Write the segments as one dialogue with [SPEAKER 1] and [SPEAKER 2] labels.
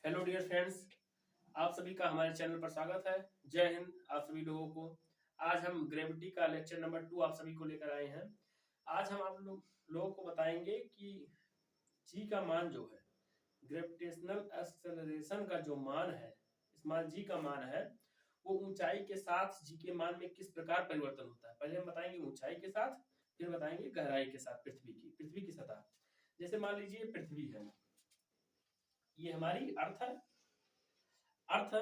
[SPEAKER 1] Hello dear friends, आप सभी का हमारे चैनल पर स्वागत है। जय हिंद आप सभी लोगों को। आज हम ग्रेविटी का लेक्चर नंबर 2 आप सभी को लेकर आए हैं। आज हम आप लोगों को बताएंगे कि जी का मान जो है, ग्रेविटेशनल एक्सेलरेशन का जो मान है, इस मान जी का मान है, वो ऊंचाई के साथ जी के मान में किस प्रकार परिवर्तन होता है। पहले हम बताएंगे ऊंचाई के साथ, फिर बताएंगे गहराई के साथ। पृथ्वी की सतह, जैसे मान लीजिए पृथ्वी है, ये हमारी अर्थ है। अर्थ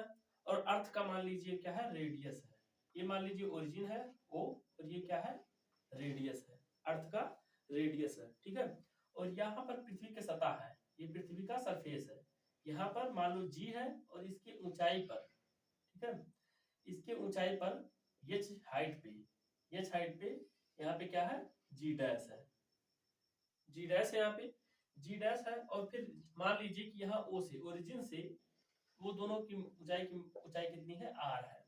[SPEAKER 1] और अर्थ का मान लीजिए क्या है, रेडियस है। ये मान लीजिए ओरिजिन है ओ, और ये क्या है, रेडियस है। अर्थ का रेडियस है, ठीक है। और यहाँ पर पृथ्वी की सतह है, ये पृथ्वी का सरफेस है। यहाँ पर मान लो जी है, और इसकी ऊंचाई पर, ठीक है, इसके ऊंचाई पर एच हाइट पे, यहाँ पे क्या है, जी डैश है। जी डैश है, यहाँ पे जी डैश है। और फिर मान लीजिए कि यहाँ ओ से, ओरिजिन से वो दोनों की ऊंचाई कितनी है, आर है।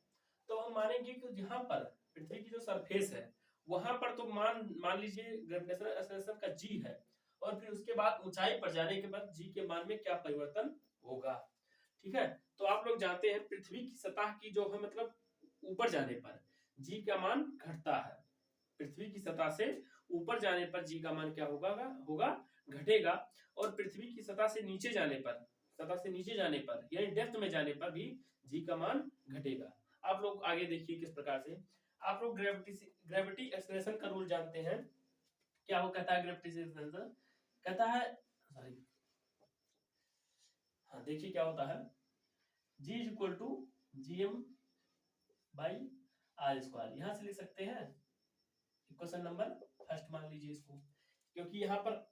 [SPEAKER 1] तो हम मानेंगे कि जहां पर पृथ्वी की जो सरफेस है, वहां पर तो मान लीजिए ग्रेविटेशनल एक्सेलरेशन का जी है, और फिर उसके बाद ऊंचाई पर जाने के बाद जी के मान में क्या परिवर्तन होगा, ठीक है। तो आप लोग जानते हैं पृथ्वी की सतह की जो है, मतलब ऊपर जाने पर जी का मान घटता है। पृथ्वी की सतह से ऊपर जाने पर जी का मान क्या होगा घटेगा। और पृथ्वी की सतह से नीचे जाने पर, यानी डेप्थ में जाने पर भी जी का मान घटेगा। आप लोग आगे देखिए किस प्रकार से। आप लोग ग्रेविटी एक्सेलरेशन का रूल जानते हैं। क्या वो कहता है, ग्रेविटी एक्सेलरेशन कहता है, सॉरी, हाँ देखिए क्या होता है, g is equal to G M by R square. यहां से लिख सकते हैं इक्वेशन नंबर फर्स्ट, मान लीजिए इसको, क्योंकि यहाँ पर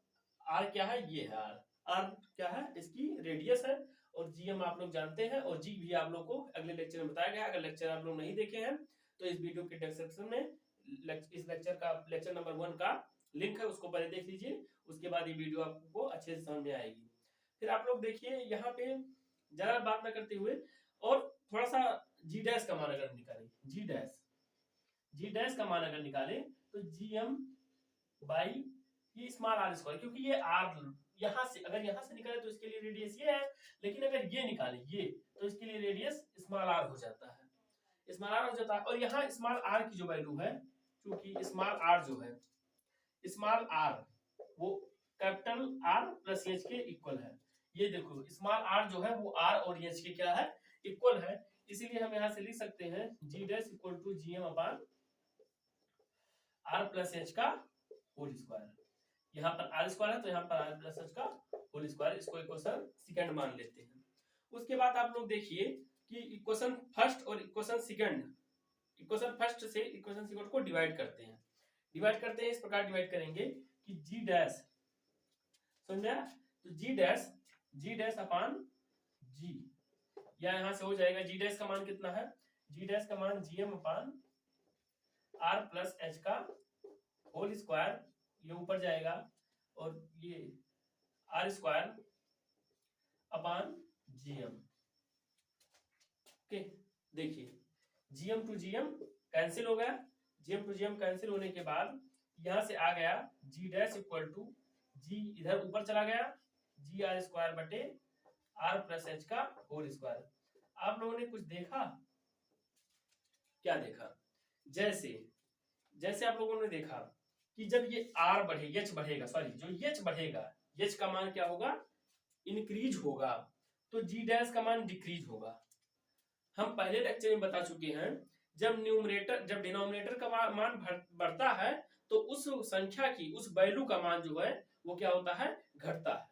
[SPEAKER 1] आर क्या है, ये है आर। आर क्या है, इसकी रेडियस है। और जीएम आप लोग जानते हैं, और जी भी आप लोग को अगले लेक्चर में बताया गया। अगर लेक्चर आप लोग नहीं देखे हैं तो इस वीडियो के डिस्क्रिप्शन में इस लेक्चर नंबर 1 का लिंक है, उसको पहले देख लीजिए। उसके बाद ये वीडियो आपको अच्छे से समझ में आएगी। फिर आप लोग देखिए यहाँ पे, ज्यादा बात ना करते हुए, और थोड़ा सा जी डैश का मान अगर निकालें, जी डैश का मान अगर निकालें तो जी एम बाई ये स्मॉल आर स्क्वायर, क्योंकि ये आर यहां से, अगर यहां से निकाले तो इसके लिए रेडियस ये है, लेकिन अगर ये निकाले ये, तो इसके लिए रेडियस स्मॉल आर हो जाता है, और यहाँ स्मॉल आर की जो वैल्यू है, क्योंकि स्मॉल आर जो है, स्मॉल आर वो कैपिटल आर प्लस एच के इक्वल है। ये देखो स्मॉल आर जो है वो आर और एच के क्या है, इक्वल है। इसीलिए हम यहाँ से लिख सकते हैं g dash equal to G M upon R plus h का होल स्क्वायर। यहाँ पर आर स्क्वायर है तो यहाँ पर आर प्लस एच का होल स्क्वायर, इसको इक्वेशन सेकंड मान लेते हैं। उसके बाद आप लोग देखिए कि इक्वेशन फर्स्ट और इक्वेशन सेकंड, इक्वेशन फर्स्ट से इक्वेशन सेकंड को डिवाइड करते हैं। इस प्रकार डिवाइड करेंगे कि जी डैश, समझा, तो जी डैश अपान जी, या यहां से हो जाएगा जी डैश का मान कितना है, जी डैश का मान GM upon R plus h का होल स्क्वायर, ये ऊपर जाएगा, और ये R square upon GM. Okay, देखिए जीएम टू जीएम कैंसिल हो गया, जीएम टू जीएम कैंसिल होने के बाद यहां से आ गया जी डैश इक्वल टू जी, इधर ऊपर चला गया, जी आर स्क्वायर बटे आर प्लस एच का होल स्क्वायर। आप लोगों ने कुछ देखा, क्या देखा, जैसे आप लोगों ने देखा कि जब ये आर बढ़े, एच बढ़ेगा, सॉरी जो एच बढ़ेगा, एच का मान क्या होगा, इंक्रीज होगा, तो जी डैश का मान डिक्रीज होगा। हम पहले लेक्चर में बता चुके हैं, जब डिनोमिनेटर का मान बढ़ता है तो उस संख्या की, उस वैल्यू का मान जो है वो क्या होता है, घटता है।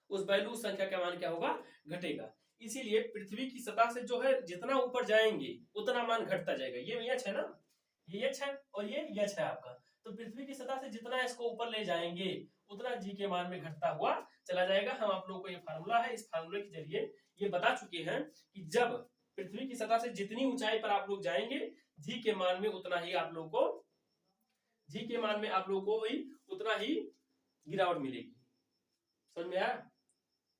[SPEAKER 1] उस वैल्यू संख्या का मान क्या होगा, घटेगा। इसीलिए पृथ्वी की सतह से जो है जितना ऊपर जाएंगे उतना मान घटता जाएगा। ये एच है ना, ये एच है और ये एच है आपका, तो पृथ्वी की सतह से जितना इसको ऊपर ले जाएंगे उतना जी के मान में घटता हुआ चला जाएगा। हम आप लोगों को ये फार्मूला है, इस फार्मूले के जरिए ये बता चुके हैं कि जब पृथ्वी की सतह से जितनी ऊंचाई पर आप लोग जाएंगे, जी के मान में उतना ही आप लोग को, जी के मान में आप लोग को ही उतना ही गिरावट मिलेगी। समझ में आया,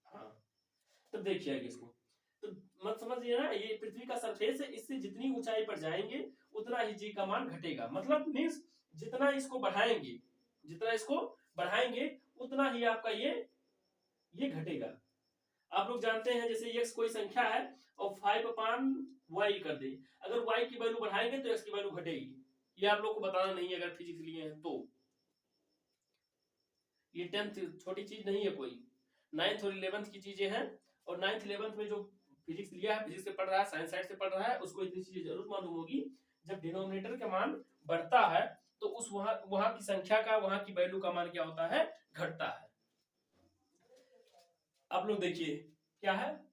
[SPEAKER 1] हाँ। तो देखिए आगे इसको, तो मत समझिए ना, ये पृथ्वी का सरफेस है, इससे जितनी ऊंचाई पर जाएंगे उतना ही जी का मान घटेगा। मतलब मीन्स जितना इसको बढ़ाएंगे उतना ही आपका ये घटेगा। आप लोग जानते हैं जैसे x कोई संख्या है और 5/y कर दे, अगर y की वैल्यू बढ़ाएंगे तो x की वैल्यू घटेगी। ये आप लोग को बताना नहीं है अगर फिजिक्स लिए हैं तो। ये 10th छोटी चीज नहीं है कोई, 9th और 11th की चीजें हैं। और 9th 11th में जो फिजिक्स लिया है, फिजिक्स से पढ़ रहा है, साइंस साइड से पढ़ रहा है, उसको इतनी चीजें जरूर मालूम होगी। जब डिनोमिनेटर का मान बढ़ता है तो उस वहां की संख्या का, वहां की वैल्यू का मान क्या होता है, घटता है। आप लोग देखिए क्या है,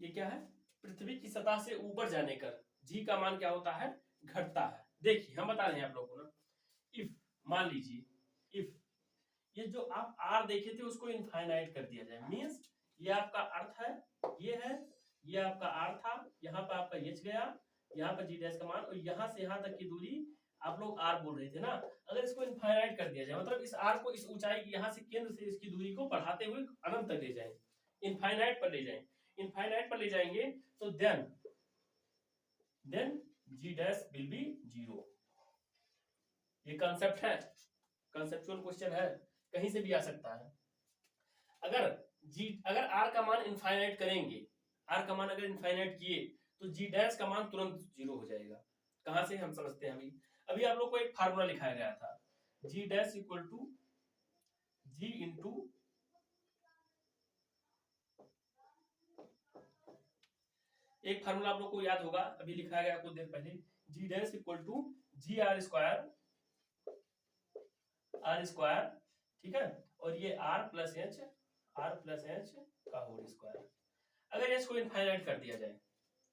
[SPEAKER 1] ये क्या है, पृथ्वी की सतह से ऊपर जाने पर जी का मान क्या होता है, घटता है। देखिए हम बता रहे हैं आप लोगों को ना, इफ मान लीजिए इफ ये जो आप आर देखे थे उसको इनफाइनाइट कर दिया जाए, मींस ये आपका अर्थ है, ये है, ये आपका आर था, यहाँ पर आपका एच गया, यहाँ पर जी डैश का मान, और यहाँ से यहाँ तक की दूरी आप लोग आर बोल रहे थे ना, अगर इसको इनफाइनाइट कर दिया जाए, मतलब इस आर को, इस ऊंचाई की, यहाँ से केंद्र से इसकी दूरी को बढ़ाते हुए अनंत तक ले जाए, इनफाइनाइट पर ले जाए, इनफाइनाइट पर ले जाएंगे तो then g dash will be 0। ये कॉन्सेप्ट है, कॉन्सेप्चुअल क्वेश्चन है, कहीं से भी आ सकता है। अगर आर का मान इनफाइनाइट करेंगे, आर का मान अगर इनफाइनाइट किए तो जी डैश का मान तुरंत 0 हो जाएगा। कहां से हम समझते हैं, अभी आप लोग को एक फार्मूला लिखाया गया था, g dash equal to g into, एक फार्मूला आप लोग को याद होगा, अभी लिखाया गया कुछ देर पहले, g dash equal to g R square, ठीक है, और ये आर प्लस एच का होल स्क्वायर। अगर एच को इनफाइनाइट कर दिया जाए,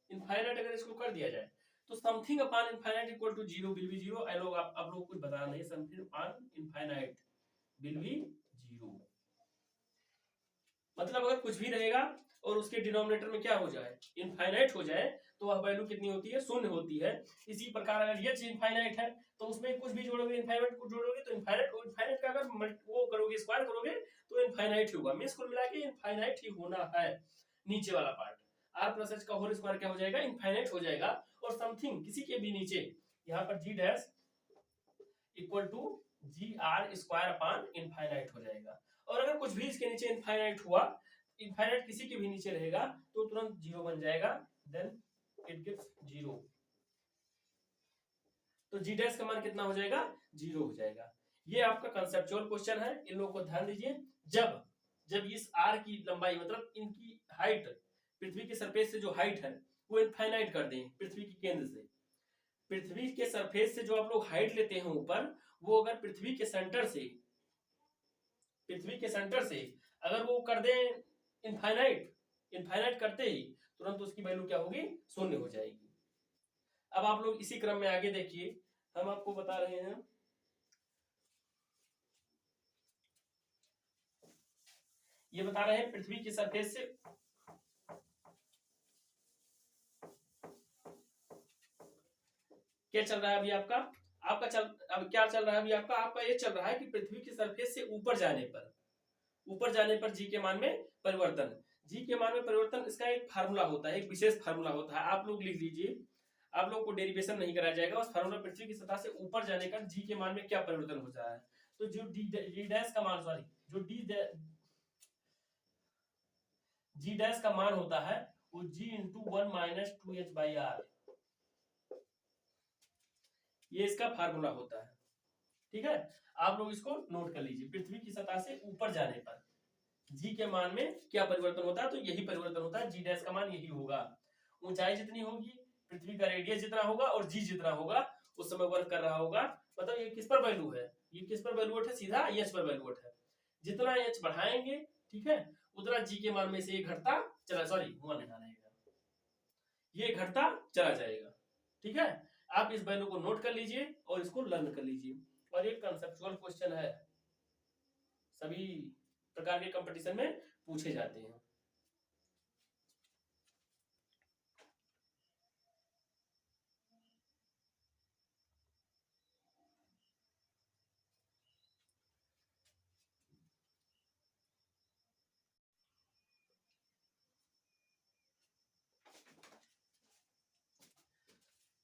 [SPEAKER 1] इनफाइनाइट अगर इसको कर दिया जाए तो something upon infinite equal to 0 will be 0। आप लोग कुछ बताना नहीं, something upon infinite will be 0, मतलब अगर कुछ भी रहेगा और उसके डिनोमिनेटर में क्या हो जाए, इनफाइनाइट हो जाए, तो वह वैल्यू कितनी होती है, शून्य होती है। इसी प्रकार अगर एच इनफाइनाइट है तो उसमें कुछ भी जोड़ोगे, इनफाइनाइट को जोड़ोगे तो इनफाइनाइट का अगर वो करोगे, स्क्वायर करोगे तो इनफाइनाइट ही होगा। मींस कुल मिला के इनफाइनाइट ही होना है। नीचे वाला पार्ट आर प्लस एच का होल स्क्वायर क्या हो जाएगा, इनफाइनाइट हो जाएगा, और समथिंग किसी के भी नीचे यहाँ पर g dash equal to g R square upon infinite हो जाएगा। और अगर कुछ भी इसके नीचे इनफाइनाइट हुआ, इनफाइनाइट किसी के भी नीचे रहेगा तो तुरंत 0 बन जाएगा, देन इट गिव्स 0। तो जी डैश का मान कितना हो जाएगा, 0 हो जाएगा। ये आपका कंसेप्चुअल क्वेश्चन है, इन लोगों को ध्यान दीजिए। जब इस आर की लंबाई, मतलब इनकी हाइट, पृथ्वी के सरफेस से जो हाइट है वो इनफाइनाइट कर दें पृथ्वी के केंद्र से, पृथ्वी के सरफेस से जो आप लोग हाइट लेते हैं ऊपर, वो अगर पृथ्वी के सेंटर से अगर वो कर दें इनफाइनाइट करते ही तुरंत उसकी वैल्यू क्या होगी, शून्य हो जाएगी। अब आप लोग इसी क्रम में आगे देखिए, हम आपको बता रहे हैं, ये बता रहे हैं पृथ्वी की सरफेस से क्या चल रहा है अभी आपका अब क्या चल रहा है अभी आपका ये चल रहा है कि पृथ्वी की सरफेस से ऊपर जाने पर जी के मान में परिवर्तन, इसका एक फार्मूला होता है, एक विशेष फार्मूला होता है, आप लोग लिख लीजिए। आप लोग को डेरिवेशन नहीं कराया जाएगा, बस फार्मूला, पृथ्वी की सतह से ऊपर जाने का जी के मान में क्या परिवर्तन होता है। तो जो जी डैश का मान, सॉरी, जो जी डैश का मान होता है वो जी इंटू 1 माइनस 2h/r, ये इसका फार्मूला होता है। ठीक है, आप लोग इसको नोट कर लीजिए। पृथ्वी की सतह से ऊपर जाने पर जी के मान में क्या परिवर्तन होता है, तो यही परिवर्तन होता है, जी डैश का मान यही होगा। ऊंचाई जितनी होगी, पृथ्वी का रेडियस जितना होगा और जी जितना होगा, उस समय वर्क कर रहा होगा। मतलब ये किस पर वैल्यू है, ये किस पर वैल्यूएट है, सीधा एच पर वैल्यूएट है। जितना एच बढ़ाएंगे, ठीक है, उतना जी के मान में से ये घटता चला, सॉरी हुआ नहीं रहेगा, ये घटता चला जाएगा, ठीक है। आप इस वैल्यू को नोट कर लीजिए और इसको लर्न कर लीजिए। और ये कंसेप्चुअल क्वेश्चन है, सभी प्रकार के कंपटीशन में पूछे जाते हैं।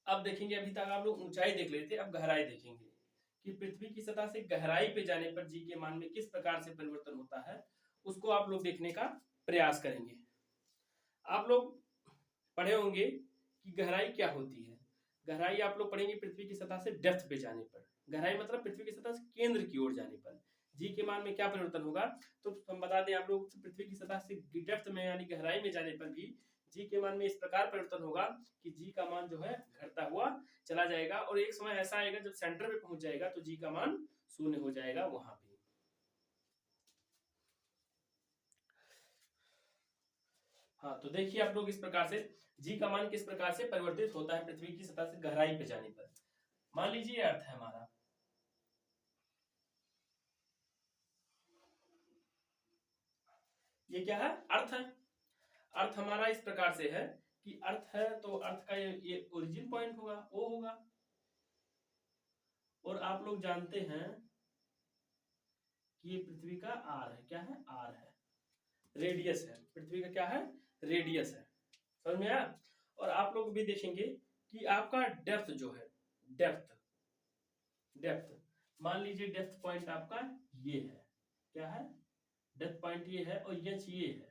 [SPEAKER 1] अब देखेंगे, अभी तक आप लोग ऊंचाई देख लेते, अब गहराई देखेंगे कि पृथ्वी की सतह से गहराई पे जाने पर जी के मान में किस प्रकार से परिवर्तन होता है, उसको आप लोग देखने का प्रयास करेंगे। आप लोग पढ़े होंगे कि गहराई क्या होती है। गहराई आप लोग पढ़ेंगे पृथ्वी की सतह से डेप्थ पे जाने पर। गहराई मतलब पृथ्वी की सतह से केंद्र की ओर जाने पर जी के मान में क्या परिवर्तन होगा। तो हम बता दें आप लोग, पृथ्वी की सतह से डेप्थ में यानी गहराई में जाने पर भी जी के मान में इस प्रकार परिवर्तन होगा कि जी का मान जो है घटता हुआ चला जाएगा, और एक समय ऐसा आएगा जब सेंटर पे पहुंच जाएगा तो जी का मान 0 हो जाएगा वहां पे। हाँ, तो देखिए आप लोग, इस प्रकार से जी का मान किस प्रकार से परिवर्तित होता है पृथ्वी की सतह से गहराई पे जाने पर। मान लीजिए अर्थ है हमारा, ये क्या है, अर्थ है। अर्थ हमारा इस प्रकार से है कि अर्थ है तो अर्थ का ये ओरिजिन पॉइंट होगा, वो होगा। और आप लोग जानते हैं कि ये पृथ्वी का आर है, क्या है, आर है, रेडियस है, पृथ्वी का क्या है, रेडियस है, समझ में आया। और आप लोग भी देखेंगे कि आपका डेप्थ जो है, डेप्थ डेप्थ मान लीजिए डेप्थ पॉइंट आपका ये है, क्या है, डेप्थ पॉइंट ये है, और एच ये है,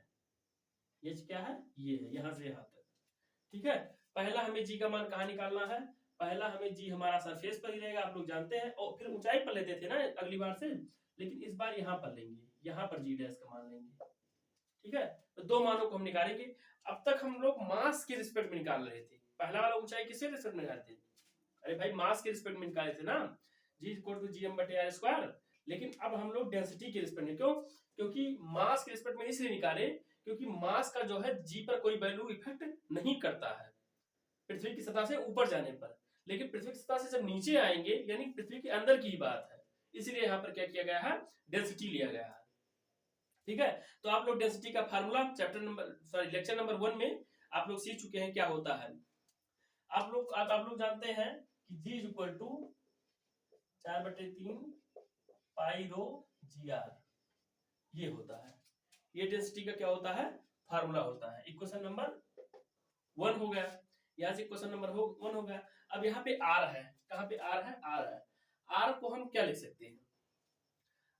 [SPEAKER 1] एच क्या है, ये है, यहां से यहां तक, ठीक है। पहला हमें जी का मान कहाँ निकालना है, पहला हमें जी हमारा सरफेस पर ही रहेगा, आप लोग जानते हैं, और फिर ऊंचाई पर लेते थे ना अगली बार से, लेकिन इस बार यहाँ पर लेंगे, यहाँ पर जी डैश का मान लेंगे, ठीक है। तो दो मानों को हम निकालेंगे। अब तक हम लोग मास के रिस्पेक्ट में निकाल रहे थे, पहला वाला ऊंचाई किसके रिस्पेक्ट में निकालते थे, अरे भाई मास के रिस्पेक्ट में निकाले थे ना, जी इक्वल टू जी एम बटे आर स्क्वायर। लेकिन अब हम लोग डेंसिटी के रिस्पेक्ट में, क्यों, क्योंकि मास के रिस्पेक्ट में इसलिए निकाले क्योंकि मास का जो है जी पर कोई वैल्यू इफेक्ट नहीं करता है पृथ्वी की सतह से ऊपर जाने पर, लेकिन पृथ्वी की सतह से जब नीचे आएंगे यानी पृथ्वी के अंदर की बात है, इसलिए यहाँ पर क्या किया गया है, डेंसिटी लिया गया है, ठीक है। तो आप लोग डेंसिटी का formula chapter number, sorry lecture number 1 में आप लोग सीख चुके हैं क्या होता है। आप लोग जानते हैं कि g is equal to 4/3 pi rho G R, ये होता है, ये डेंसिटी का क्या होता है, फार्मूला होता है। इक्वेशन नंबर 1 हो गया, यहाँ से क्वेश्चन नंबर 1 हो गया। अब यहाँ पे आर है, कहाँ पे आर है, आर है, आर को हम क्या लिख सकते हैं,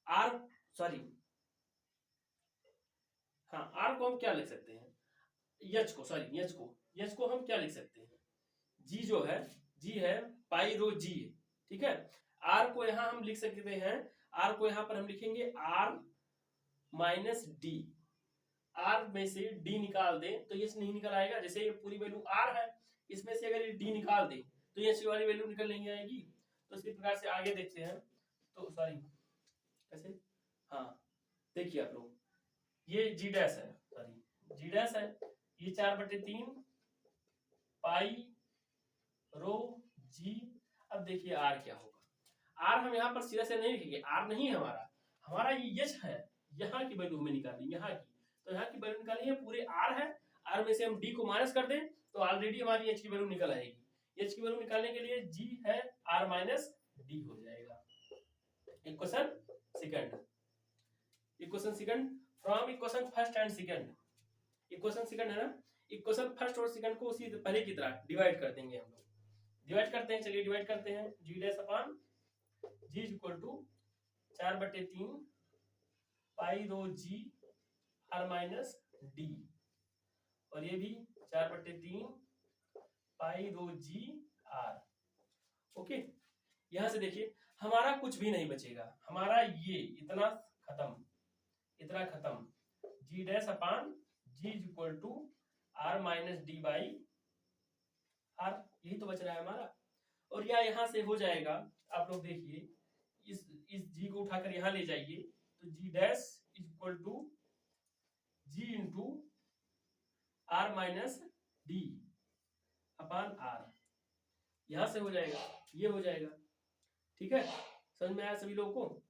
[SPEAKER 1] आर सॉरी हाँ, आर को हम क्या लिख सकते हैं, एच को, सॉरी एच को हम क्या लिख सकते हैं, जी जो है, जी है पाई रो जी, ठीक है। आर को यहाँ हम लिख सकते हैं, आर को यहाँ पर हम लिखेंगे आर माइनस डी, आर में से डी निकाल दें तो ये नहीं निकल आएगा, जैसे ये पूरी वैल्यू आर है, इसमें से अगर ये डी निकाल दें तो ये वाली वैल्यू निकल नहीं आएगी। तो इसी प्रकार से आगे देखते हैं, तो सॉरी कैसे, हाँ देखिए आप लोग, ये जी डैश है, सॉरी जी डैश है, ये 4/3 पाई रो जी। अब देखिए आर क्या होगा, आर हम यहाँ पर सीधा से नहीं लिखेंगे, आर नहीं है हमारा, हमारा ये एच है, यहाँ की वैल्यू हमें निकालनी, यहाँ की, तो यहाँ की वैल्यू निकालनी है, पूरे आर है, आर में से हम डी को माइनस कर दें तो ऑलरेडी हमारी एच की वैल्यू निकल आएगी। एच की वैल्यू निकालने के लिए जी है आर माइनस डी हो जाएगा। Equation second, equation second from equation first and second, equation second है ना, इक्वेशन फर्स्ट और सेकंड को उसी पहले की तरह डिवाइड कर देंगे हम लोग, डिवाइड करते हैं, चलिए डिवाइड करते हैं, g dash upon g equal to 4/3 pi rho G R minus d, और ये भी 4/3 pi rho G are, okay. यहां से देखिए हमारा कुछ भी नहीं बचेगा, हमारा ये इतना खत्म, इतना खत्म, g dash upon g equal to R minus d by R, यही तो बच रहा है हमारा। और यह यहां से हो जाएगा, आप लोग देखिए इस जी को उठाकर यहां ले जाइए तो g dash equal to g into R minus d upon R, यहां से हो जाएगा, ये हो जाएगा। ठीक है, समझ में आया सभी लोगों को?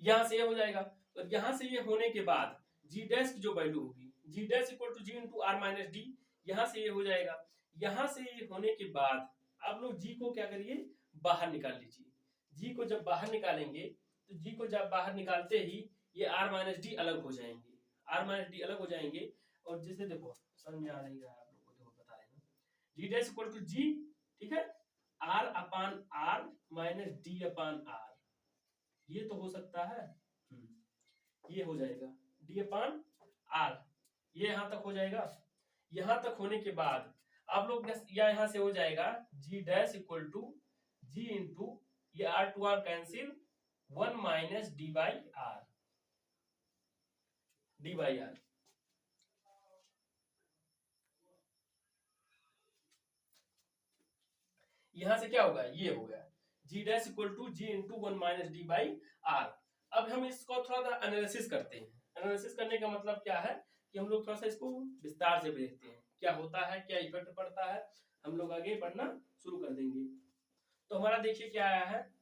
[SPEAKER 1] यहां से ये हो जाएगा, और यहां से ये होने के बाद जी डैश की जो वैल्यू होगी, g dash equal to g into R minus d, यहां से ये हो जाएगा। यहां से ये होने के बाद आप लोग जी को क्या करिए, बाहर निकाल लीजिए। जी को जब बाहर निकालेंगे, तो जी को जब बाहर निकालते ही ये आर माइनस डी अलग हो जाएंगे, आर माइनस डी अलग हो जाएंगे। और जैसे देखो समझ में आ रही है आप लोग को, देखो बता रहे हैं, g dash equal to g, ठीक है, R upon R minus d upon R, ये तो हो सकता है, ये हो जाएगा डी अपान आर, ये यहां तक हो जाएगा। यहां तक होने के बाद आप लोग या यहां से हो जाएगा g dash equal to g into ये R to R cancel, 1 minus d by R, d by R. यहां से क्या होगा, ये हो गया g dash equal to g into 1 minus d by R. अब हम इसको थोड़ा सा एनालिसिस करते हैं। एनालिसिस करने का मतलब क्या है कि हम लोग थोड़ा सा इसको विस्तार से देखते हैं, क्या होता है, क्या इफेक्ट पड़ता है, हम लोग आगे पढ़ना शुरू कर देंगे। तो हमारा देखिए क्या आया है,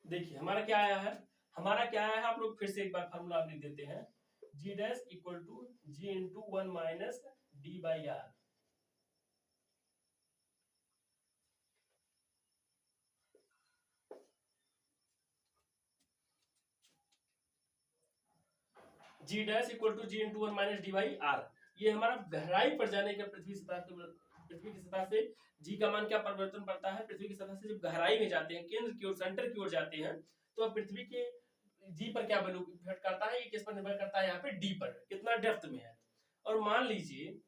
[SPEAKER 1] देखिए हमारा क्या आया है, हमारा क्या आया है, आप लोग फिर से एक बार फार्मूला आप लिख देते हैं, g dash equal to g into 1 minus d by R. G dash equal to g into 1 minus d by R, ये हमारा गहराई पर जाने का पृथ्वी की सतह से जी का मान क्या परिवर्तन पड़ता है, पृथ्वी की सतह से जब गहराई में जाते हैं, केंद्र की ओर, सेंटर की ओर जाते हैं, तो अब पृथ्वी के जी पर क्या वैल्यू इफेक्ट करता है, ये किस पर निर्भर करता है, यहाँ पे डी पर, कितना डेप्थ में है। और मान लीजिए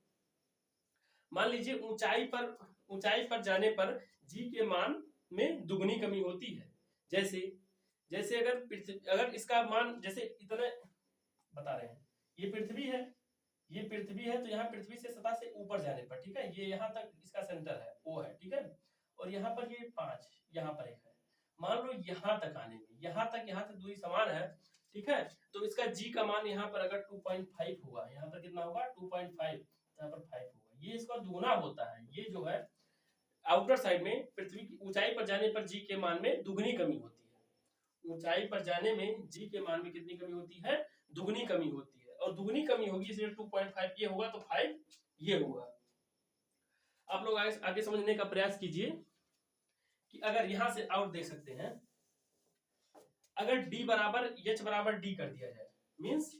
[SPEAKER 1] ऊंचाई पर जाने पर जी के मान में दुगनी कमी होती है। जैसे जैसे अगर इसका मान जैसे इतने बता रहे हैं, ये पृथ्वी है, ये पृथ्वी है, तो यहाँ पृथ्वी से सतह से ऊपर जाने पर, ठीक है, ये यहाँ तक इसका सेंटर है, ओ है, ठीक है, और यहाँ पर ये 5, यहाँ पर एक है, मान लो यहाँ तक आने में, यहाँ तक दूरी समान है, ठीक है, तो इसका जी का मान यहाँ पर अगर 2.5 हुआ, यहाँ पर कितना होगा 2.5, यहाँ पर 5 होगा, ये इसका दुगुना होता है। ये जो है आउटर साइड में पृथ्वी की ऊंचाई पर जाने पर जी के मान में दुगनी कमी होती है, ऊंचाई पर जाने में जी के मान में कितनी कमी होती है, दुगनी कमी होती है, और दुगनी कमी होगी इसलिए 2.5 ये होगा, तो 5 ये होगा। आप लोग आगे समझने का प्रयास कीजिए कि अगर यहां से आउट देख सकते हैं, अगर d बराबर h बराबर d कर दिया जाए, मींस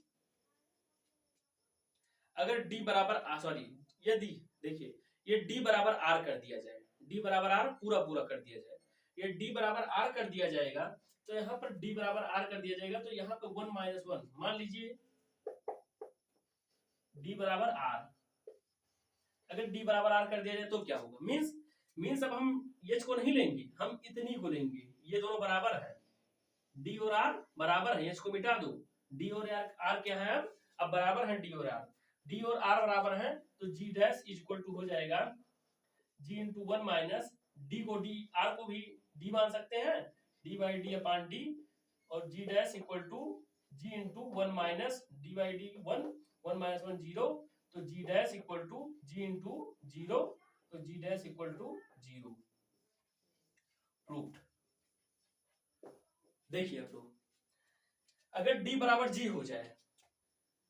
[SPEAKER 1] अगर d बराबर सॉरी यदि देखिए ये d बराबर r कर दिया जाए, d बराबर r पूरा कर दिया जाए, ये d बराबर r कर दिया जाएगा, तो यहाँ पर d बराबर r कर दिया जाएगा, तो यहाँ पर 1 माइनस 1 मान लीजिए d बराबर r, अगर d बराबर r कर दिया जाए तो क्या होगा, मींस अब हम h को नहीं लेंगे, हम इतनी को लेंगे, ये दोनों बराबर है, d और r बराबर है, h को मिटा दो, d और r क्या है, अब बराबर है, d और r बराबर है, तो g डैश इक्वल टू हो जाएगा g इंटू 1 माइनस d को d, r को भी d मान सकते हैं, d by D upon D, और g dash equal to g into 1 minus d by D 1 minus 1 0, तो g dash equal to g into 0, तो g dash equal to 0, proved. देखिए आप लोग, अगर d बराबर g हो जाए,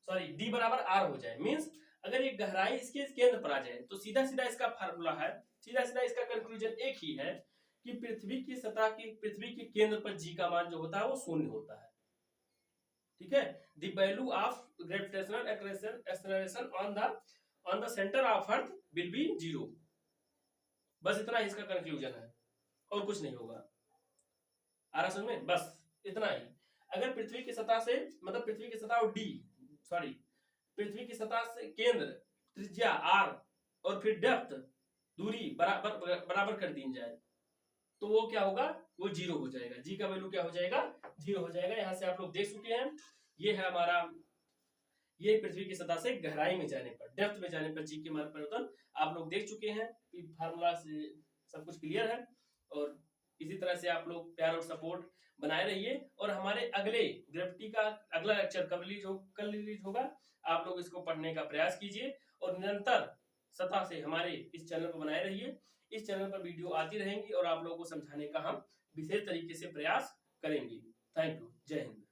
[SPEAKER 1] सॉरी d बराबर r हो जाए, मींस अगर ये गहराई इसके केंद्र पर आ जाए, तो सीधा इसका फार्मूला है, सीधा इसका कंक्लूजन एक ही है कि पृथ्वी की सतह की, पृथ्वी के केंद्र पर g का मान जो होता है वो 0 होता है, ठीक है, the value of gravitational acceleration on the centre of earth will be 0, बस इतना ही इसका कंक्लूजन है, और कुछ नहीं होगा। आ रहा समझ में, बस इतना ही। अगर पृथ्वी की सतह से मतलब पृथ्वी की सतह और पृथ्वी की सतह से केंद्र, त्रिज्या r और फिर डेप्थ दूरी बराबर कर दी जाए तो वो क्या होगा, वो 0 हो जाएगा। जी का वैल्यू क्या हो जाएगा, 0 हो जाएगा। यहाँ से आप लोग देख चुके हैं, ये है हमारा, ये पृथ्वी की सतह से गहराई में जाने पर, डेप्थ में जाने पर जी के मान परिवर्तन आप लोग देख चुके हैं। फार्मूला से सब कुछ क्लियर है। और इसी तरह से आप लोग प्यार और सपोर्ट बनाए रहिए। और हमारे अगले ग्रेविटी का अगला लेक्चर कल रिलीज होगा, आप लोग इसको पढ़ने का प्रयास कीजिए और निरंतर सतह से हमारे इस चैनल पर बनाए रहिए। इस चैनल पर वीडियो आती रहेंगी और आप लोगों को समझाने का हम विशेष तरीके से प्रयास करेंगे। Thank you. जय हिंद।